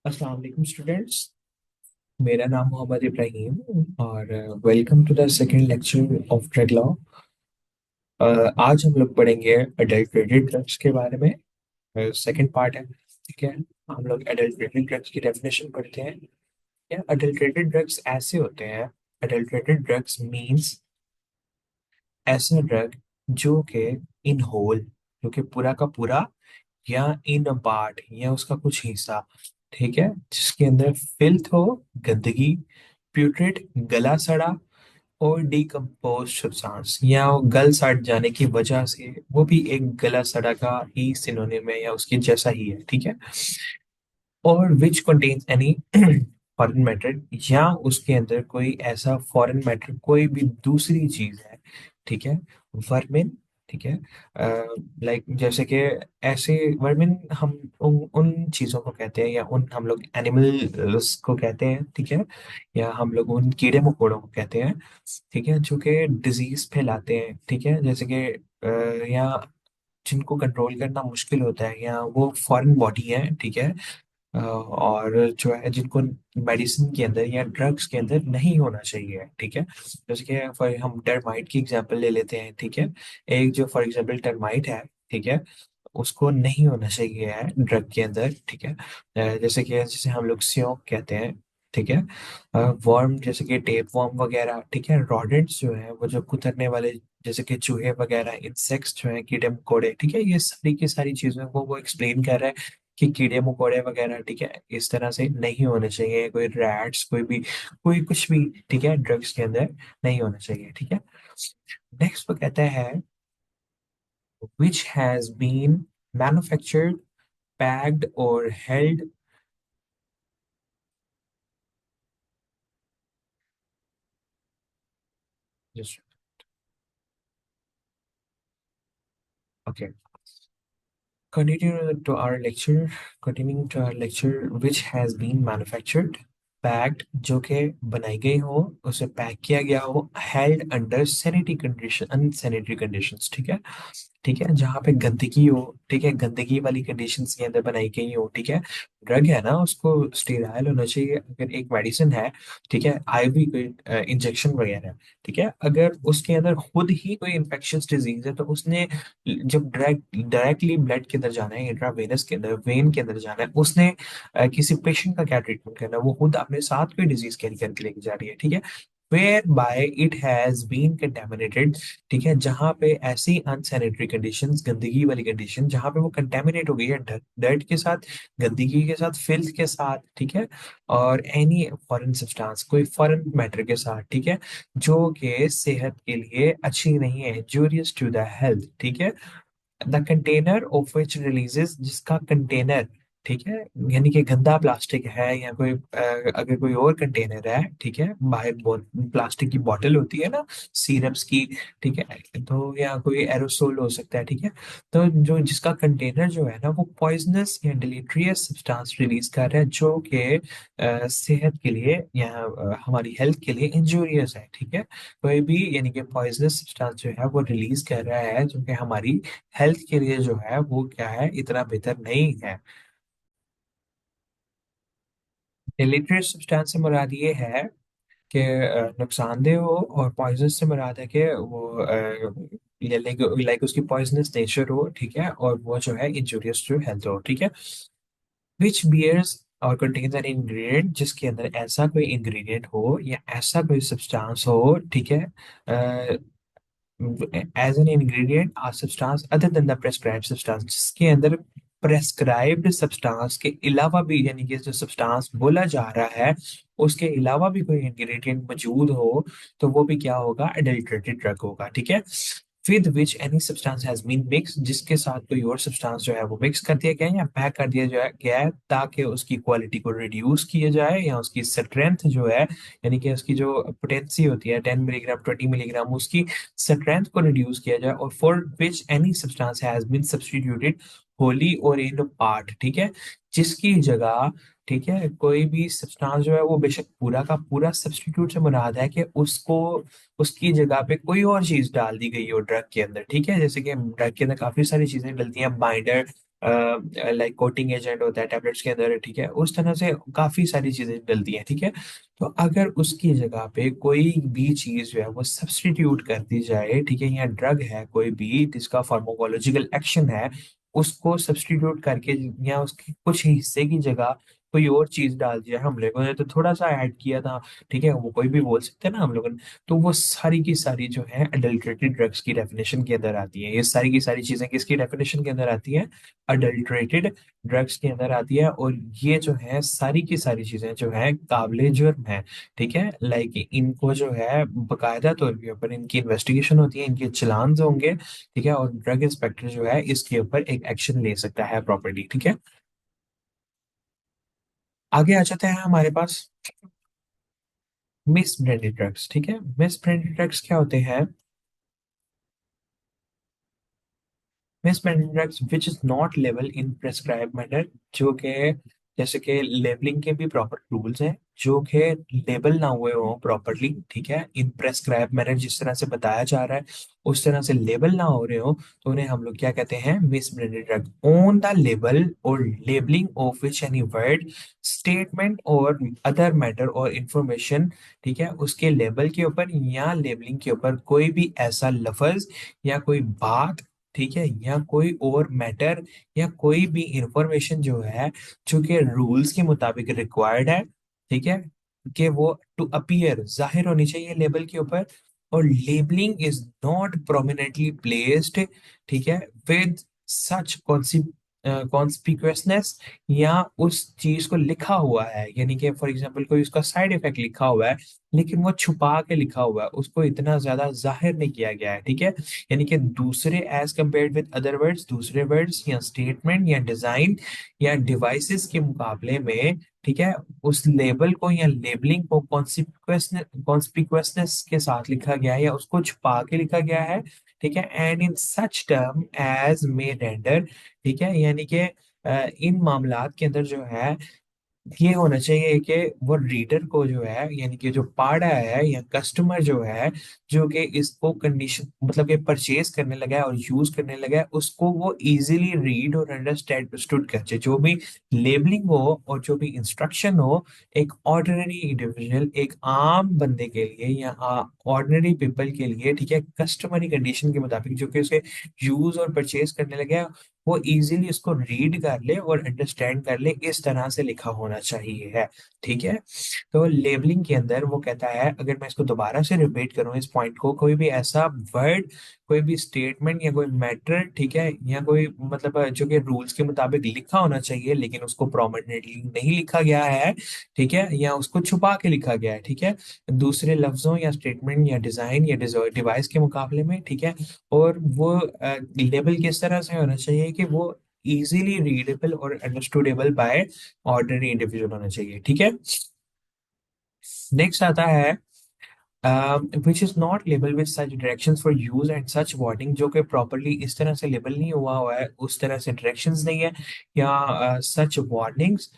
अस्सलाम वालेकुम स्टूडेंट्स। मेरा नाम मोहम्मद इब्राहिम और welcome to the second lecture of drug law. आज हम लोग पढ़ेंगे अडल्ट्रेटेड ड्रग्स के बारे में। सेकंड पार्ट है, ठीक है। हम लोग अडल्ट्रेटेड ड्रग्स की डेफिनेशन पढ़ते हैं। या अडल्ट्रेटेड ड्रग्स ऐसे होते हैं। अडल्ट्रेटेड ड्रग्स मींस ऐसा ड्रग जो कि इन होल, जो कि पूरा का पूरा, या इन अ पार्ट, या उसका कुछ हिस्सा, ठीक है, जिसके अंदर फिल्थ हो, गंदगी, प्यूट्रेट, गला सड़ा और डिकम्पोज सब्सटेंस, या वो गल सड़ जाने की वजह से, वो भी एक गला सड़ा का ही सिनोनिम है या उसके जैसा ही है, ठीक है। और which contains any foreign matter, या उसके अंदर कोई ऐसा फॉरेन मैटर, कोई भी दूसरी चीज है, ठीक है। वर्मिन, ठीक है। लाइक जैसे कि ऐसे वर्मिन हम उन चीजों को कहते हैं, या उन हम लोग एनिमल्स को कहते हैं, ठीक है। या हम लोग उन कीड़े मकोड़ों को कहते हैं, ठीक है, जो कि डिजीज फैलाते हैं, ठीक है। जैसे कि या जिनको कंट्रोल करना मुश्किल होता है, या वो फॉरेन बॉडी है, ठीक है। और जो है जिनको मेडिसिन के अंदर या ड्रग्स के अंदर नहीं होना चाहिए, ठीक है। जैसे कि फॉर हम टर्माइट की एग्जांपल ले लेते हैं, ठीक है। एक जो फॉर एग्जांपल टर्माइट है, ठीक है, उसको नहीं होना चाहिए है ड्रग के अंदर, ठीक है। जैसे कि जैसे हम लोग स्योंक कहते हैं, ठीक है। वर्म जैसे कि टेप वर्म वगैरह, ठीक है। रॉडेंट्स जो है वो जो कुतरने वाले, जैसे कि चूहे वगैरह, इंसेक्ट्स जो है, कीड़े मकोड़े, ठीक है। ये सारी की सारी चीजों को वो एक्सप्लेन कर रहा है कि कीड़े मकोड़े वगैरह, ठीक है, इस तरह से नहीं होने चाहिए। कोई रैट्स, कोई भी, कोई कुछ भी, ठीक है, ड्रग्स के अंदर नहीं होना चाहिए, ठीक है। नेक्स्ट वो कहता है which has been manufactured, packed or held, just okay. Continue to our lecture, continuing to our lecture, which has been manufactured, packed, जो कि बनाई गई हो, उसे पैक किया गया हो, held under sanitary condition, unsanitary conditions, ठीक है। ठीक है, जहाँ पे गंदगी हो, ठीक है, गंदगी वाली कंडीशंस के अंदर बनाई गई हो, ठीक है। ड्रग है ना, उसको स्टेराइल होना चाहिए। अगर एक मेडिसिन है, ठीक है, आईवी कोई इंजेक्शन वगैरह, ठीक है, अगर उसके अंदर खुद ही कोई इन्फेक्शियस डिजीज है, तो उसने जब डायरेक्टली ब्लड के अंदर जाना है, इंट्रावेनस के अंदर, वेन के अंदर जाना है, उसने किसी पेशेंट का क्या ट्रीटमेंट करना है, वो खुद अपने साथ कोई डिजीज कैरी करके लेके जा रही है, ठीक है। Whereby it has been contaminated, ठीक है, जहां पे ऐसी अनसैनिटरी कंडीशंस, गंदगी वाली कंडीशन, जहां पे वो कंटेमिनेट हो गई है डर्ट के साथ, गंदगी के साथ, फिल्थ के साथ, ठीक है, और एनी फॉरेन सब्सटेंस, कोई फॉरेन मैटर के साथ, ठीक है, जो कि सेहत के लिए अच्छी नहीं है, इंजूरियस टू द हेल्थ, ठीक है। The container of which releases, जिसका कंटेनर, ठीक है, यानी कि गंदा प्लास्टिक है, या कोई अगर कोई और कंटेनर है, ठीक है, बाहर प्लास्टिक की बोतल होती है ना, सिरप्स की, ठीक है, तो या कोई एरोसोल हो सकता है, ठीक है। तो जो जिसका कंटेनर जो है ना, वो पॉइजनस या डिलीटरियस सब्सटेंस रिलीज कर रहा है, जो कि सेहत के लिए या हमारी हेल्थ के लिए इंजूरियस है, ठीक है। कोई भी यानी कि पॉइजनस सब्सटेंस जो है वो रिलीज कर रहा है, जो कि हमारी हेल्थ के लिए जो है वो क्या है, इतना बेहतर नहीं है। डिलीटरियस सब्सटेंस से मुराद ये है कि नुकसानदेह हो, और पॉइजन से मुराद है कि वो लाइक लाइक उसकी पॉइजनस नेचर हो, ठीक है, और वो जो है इंजूरियस टू हेल्थ हो, ठीक है। विच बियर्स और कंटेन्स एन इंग्रेडिएंट, जिसके अंदर ऐसा कोई इंग्रेडिएंट हो या ऐसा कोई सब्सटेंस हो, ठीक है, as an ingredient a substance other than the prescribed substance, जिसके अंदर प्रेस्क्राइब्ड सब्सटेंस के अलावा भी, यानी कि जो सब्सटेंस बोला जा रहा है उसके अलावा भी कोई इंग्रेडिएंट मौजूद हो, तो वो भी क्या होगा, अडल्ट्रेटेड ड्रग होगा, ठीक है। With which any substance has been mix, जिसके साथ कोई और सब्सटेंस जो है वो मिक्स कर दिया गया है या पैक कर दिया गया है, ताकि उसकी क्वालिटी को रिड्यूस किया जाए, या उसकी स्ट्रेंथ जो है, यानी कि उसकी जो पोटेंसी होती है 10 मिलीग्राम, 20 मिलीग्राम, उसकी स्ट्रेंथ को रिड्यूस किया जाए। और for which any substance has been substituted wholly or in part, ठीक है, जिसकी जगह, ठीक है, कोई भी सब्सटेंस जो है वो बेशक पूरा का पूरा, सब्स्टिट्यूट से मुराद है कि उसको, उसकी जगह पे कोई और चीज डाल दी गई हो ड्रग के अंदर, ठीक है। जैसे कि ड्रग के अंदर काफी सारी चीजें डलती हैं, बाइंडर, लाइक कोटिंग एजेंट होता है टैबलेट्स के अंदर, ठीक है, उस तरह से काफी सारी चीजें डलती हैं, ठीक है। तो अगर उसकी जगह पे कोई भी चीज जो है वो सब्स्टिट्यूट कर दी जाए, ठीक है, या ड्रग है कोई भी जिसका फार्माकोलॉजिकल एक्शन है, उसको सब्स्टिट्यूट करके या उसके कुछ हिस्से की जगह कोई और चीज डाल दिया, हम लोगों ने तो थोड़ा सा ऐड किया था, ठीक है, वो कोई भी बोल सकते हैं ना हम लोगों ने, तो वो सारी की सारी जो है अडल्ट्रेटेड ड्रग्स की डेफिनेशन के अंदर आती है। ये सारी की सारी चीजें किसकी डेफिनेशन के अंदर आती है? अडल्ट्रेटेड ड्रग्स के अंदर आती है। और ये जो है सारी की सारी चीजें जो है काबिले जुर्म है, ठीक है, लाइक इनको जो है बकायदा तौर के ऊपर इनकी इन्वेस्टिगेशन होती है, इनके चालान होंगे, ठीक है, और ड्रग इंस्पेक्टर जो है इसके ऊपर एक एक्शन ले सकता है प्रॉपर्ली, ठीक है। आगे आ जाते हैं हमारे पास मिस ब्रांडेड ड्रग्स, ठीक है। मिस ब्रांडेड ड्रग्स क्या होते हैं? Misbranded drugs which is not लेवल इन प्रेस्क्राइब मैनर, जो कि जैसे कि लेबलिंग के भी प्रॉपर रूल्स हैं, जो कि लेबल ना हुए हो प्रॉपरली, ठीक है, इन प्रेस्क्राइब मैनर, जिस तरह से बताया जा रहा है उस तरह से लेबल ना हो रहे हो, तो उन्हें हम लोग क्या कहते हैं? Misbranded drug. On the label और labelling of which any word, statement और अदर मैटर और इंफॉर्मेशन, ठीक है, उसके लेबल के ऊपर या लेबलिंग के ऊपर कोई भी ऐसा लफ्ज या कोई बात, ठीक है, या कोई और मैटर या कोई भी इंफॉर्मेशन जो है, जो कि रूल्स के मुताबिक रिक्वायर्ड है, ठीक है, कि वो टू अपीयर जाहिर होनी चाहिए लेबल के ऊपर। और labelling is not prominently placed, ठीक है, विद सच कॉन्स्पिकुअसनेस, या उस चीज को लिखा हुआ है, यानी कि फॉर एग्जांपल कोई उसका साइड इफेक्ट लिखा हुआ है लेकिन वो छुपा के लिखा हुआ है, उसको इतना ज्यादा जाहिर नहीं किया गया है, ठीक है, यानी कि दूसरे as compared with other words, दूसरे वर्ड्स या स्टेटमेंट या डिजाइन या डिवाइसेस के मुकाबले में, ठीक है, उस लेबल को या लेबलिंग को कॉन्स्पिकुअसनेस के साथ लिखा गया है या उसको छुपा के लिखा गया है, ठीक है, and in such term as may render, ठीक है, यानी कि इन मामलात के अंदर जो है ये होना चाहिए कि वो रीडर को जो है, यानी कि जो पढ़ रहा है या कस्टमर जो है, जो कि इसको कंडीशन मतलब कि परचेज करने लगा है और यूज करने लगा है, उसको वो इजीली रीड और अंडरस्टूड कर जाए। जो भी लेबलिंग हो और जो भी इंस्ट्रक्शन हो, एक ऑर्डिनरी इंडिविजुअल, एक आम बंदे के लिए या ऑर्डिनरी पीपल के लिए, ठीक है, कस्टमरी कंडीशन के मुताबिक जो कि उसे यूज और परचेज करने लगे, वो इजीली उसको रीड कर ले और अंडरस्टैंड कर ले, इस तरह से लिखा होना चाहिए है, ठीक है। तो लेबलिंग के अंदर वो कहता है, अगर मैं इसको दोबारा से रिपीट करूं इस पॉइंट को, कोई भी ऐसा वर्ड, कोई भी स्टेटमेंट या कोई मैटर, ठीक है, या कोई मतलब जो कि रूल्स के मुताबिक लिखा होना चाहिए लेकिन उसको प्रोमिनेंटली नहीं लिखा गया है, ठीक है, या उसको छुपा के लिखा गया है, ठीक है, दूसरे लफ्जों या स्टेटमेंट या डिजाइन या डिवाइस के मुकाबले में, ठीक है, और वो लेबल किस तरह से होना चाहिए कि वो इजीली रीडेबल और अंडरस्टूडेबल बाय ऑर्डिनरी इंडिविजुअल होना चाहिए, ठीक है। नेक्स्ट आता है विच is not label with such directions for use and such warning, जो कि प्रॉपरली इस तरह से लेबल नहीं हुआ हुआ है, उस तरह से डायरेक्शंस नहीं है, या such warnings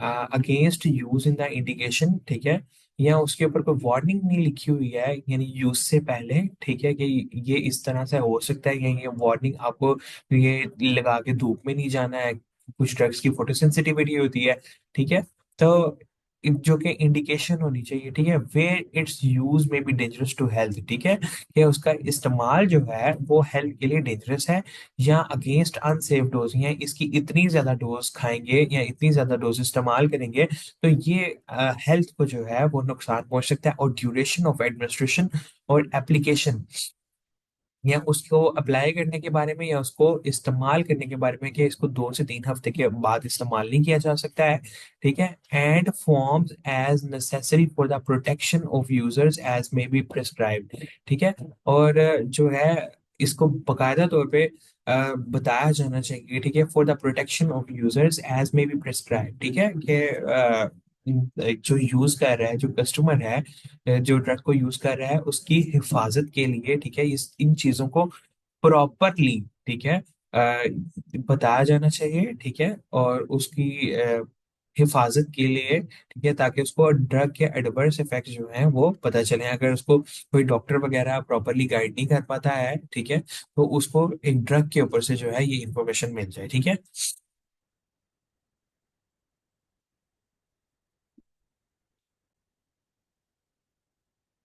against use in the indication, ठीक है, या उसके ऊपर कोई वार्निंग नहीं लिखी हुई है यानी यूज से पहले, ठीक है, कि ये इस तरह से हो सकता है, या ये वार्निंग आपको ये लगा के धूप में नहीं जाना है, कुछ ड्रग्स की फोटो सेंसिटिविटी होती है, ठीक है। तो जो कि इंडिकेशन होनी चाहिए, ठीक है, वे इट्स यूज में बी डेंजरस टू हेल्थ, ठीक है, कि उसका इस्तेमाल जो है वो हेल्थ के लिए डेंजरस है, या अगेंस्ट अनसेफ डोज, या इसकी इतनी ज्यादा डोज खाएंगे या इतनी ज्यादा डोज इस्तेमाल करेंगे तो ये हेल्थ को जो है वो नुकसान पहुंच सकता है। और ड्यूरेशन ऑफ एडमिनिस्ट्रेशन और एप्लीकेशन, या उसको अप्लाई करने के बारे में या उसको इस्तेमाल करने के बारे में कि इसको 2 से 3 हफ्ते के बाद इस्तेमाल नहीं किया जा सकता है, ठीक है, and forms as necessary for the protection of users as may be prescribed, ठीक है। और जो है इसको बकायदा तौर पे बताया जाना चाहिए, ठीक है, for the protection of users as may be prescribe, ठीक है, कि जो यूज कर रहा है, जो कस्टमर है, जो ड्रग को यूज कर रहा है, उसकी हिफाजत के लिए, ठीक है, इस इन चीजों को प्रॉपरली, ठीक है, बताया जाना चाहिए, ठीक है, और उसकी हिफाजत के लिए, ठीक है, ताकि उसको ड्रग के एडवर्स इफेक्ट जो हैं वो पता चले। अगर उसको कोई डॉक्टर वगैरह प्रॉपरली गाइड नहीं कर पाता है, ठीक है, तो उसको एक ड्रग के ऊपर से जो है ये इंफॉर्मेशन मिल जाए, ठीक है।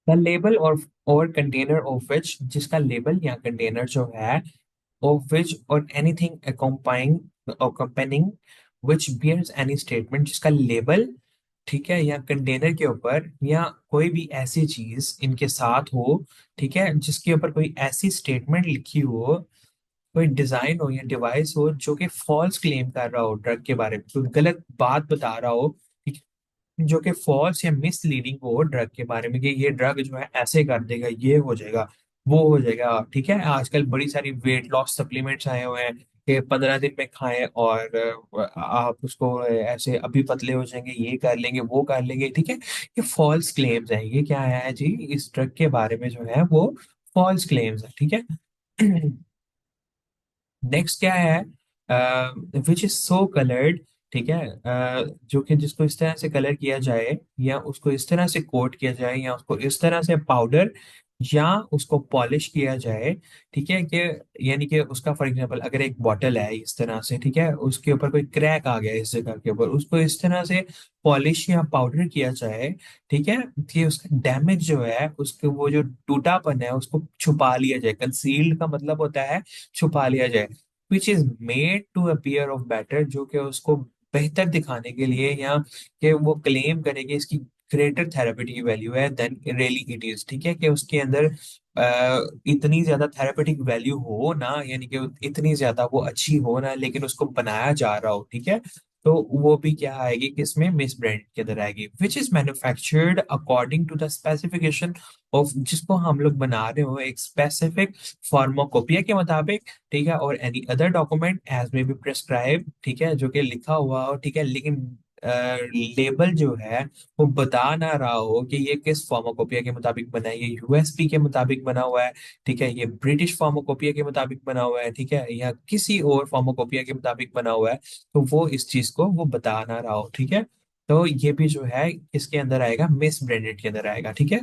द लेबल और कंटेनर ऑफ विच, जिसका लेबल या कंटेनर जो है, of which or anything accompanying which bears any statement, जिसका लेबल, ठीक है, या कंटेनर के ऊपर या कोई भी ऐसी चीज इनके साथ हो, ठीक है, जिसके ऊपर कोई ऐसी स्टेटमेंट लिखी हो, कोई डिजाइन हो या डिवाइस हो जो कि फॉल्स क्लेम कर रहा हो ड्रग के बारे में, कोई गलत बात बता रहा हो, ठीक है, जो कि फॉल्स या मिसलीडिंग हो ड्रग के बारे में, कि ये ड्रग जो है ऐसे कर देगा, ये हो जाएगा, वो हो जाएगा, ठीक है। आजकल बड़ी सारी वेट लॉस सप्लीमेंट्स आए हुए हैं कि 15 दिन में खाएं और आप उसको ऐसे अभी पतले हो जाएंगे, ये कर लेंगे, वो कर लेंगे, ठीक है। ये फॉल्स क्लेम्स हैं। ये क्या है जी, इस ड्रग के बारे में जो है वो फॉल्स क्लेम्स है, ठीक है। नेक्स्ट क्या है, विच इज सो कलर्ड, ठीक है, जो कि जिसको इस तरह से कलर किया जाए या उसको इस तरह से कोट किया जाए या उसको इस तरह से पाउडर या उसको पॉलिश किया जाए, ठीक है, कि यानी कि उसका फॉर एग्जांपल अगर एक बॉटल है इस तरह से, ठीक है, उसके ऊपर कोई क्रैक आ गया इस जगह के ऊपर, उसको इस तरह से पॉलिश या पाउडर किया जाए, ठीक है, कि उसका डैमेज जो है, उसके वो जो टूटापन है उसको छुपा लिया जाए। कंसील्ड का मतलब होता है छुपा लिया जाए। Which is made to appear of better, जो कि उसको बेहतर दिखाने के लिए, या कि वो क्लेम करेंगे इसकी ग्रेटर थेरेपेटिक वैल्यू है देन रियली इट इज, ठीक है, कि उसके अंदर इतनी ज्यादा थेरेपेटिक वैल्यू हो ना, यानी कि इतनी ज्यादा वो अच्छी हो ना, लेकिन उसको बनाया जा रहा हो, ठीक है, तो वो भी क्या आएगी कि इसमें मिस ब्रांड के अंदर आएगी। Which is manufactured according to the specification of, जिसको हम लोग बना रहे हो एक स्पेसिफिक फार्माकोपिया के मुताबिक, ठीक है, और एनी अदर डॉक्यूमेंट एज में बी प्रेस्क्राइब, ठीक है, जो कि लिखा हुआ हो, ठीक है, लेकिन लेबल जो है वो बता ना रहा हो कि ये किस फार्माकोपिया के मुताबिक बना है, ये यूएसपी के मुताबिक बना हुआ है, ठीक है, ये ब्रिटिश फार्माकोपिया के मुताबिक बना हुआ है, ठीक है, या किसी और फार्माकोपिया के मुताबिक बना हुआ है, तो वो इस चीज को वो बता ना रहा हो, ठीक है। तो ये भी जो है इसके अंदर आएगा, मिस ब्रांडेड के अंदर आएगा, ठीक है।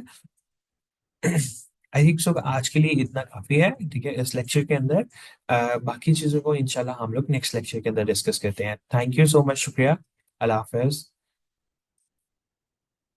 आई थिंक सो आज के लिए इतना काफी है, ठीक है, इस लेक्चर के अंदर। बाकी चीजों को इंशाल्लाह हम लोग नेक्स्ट लेक्चर के अंदर डिस्कस करते हैं। थैंक यू सो मच, शुक्रिया, अल्लाह हाफिज।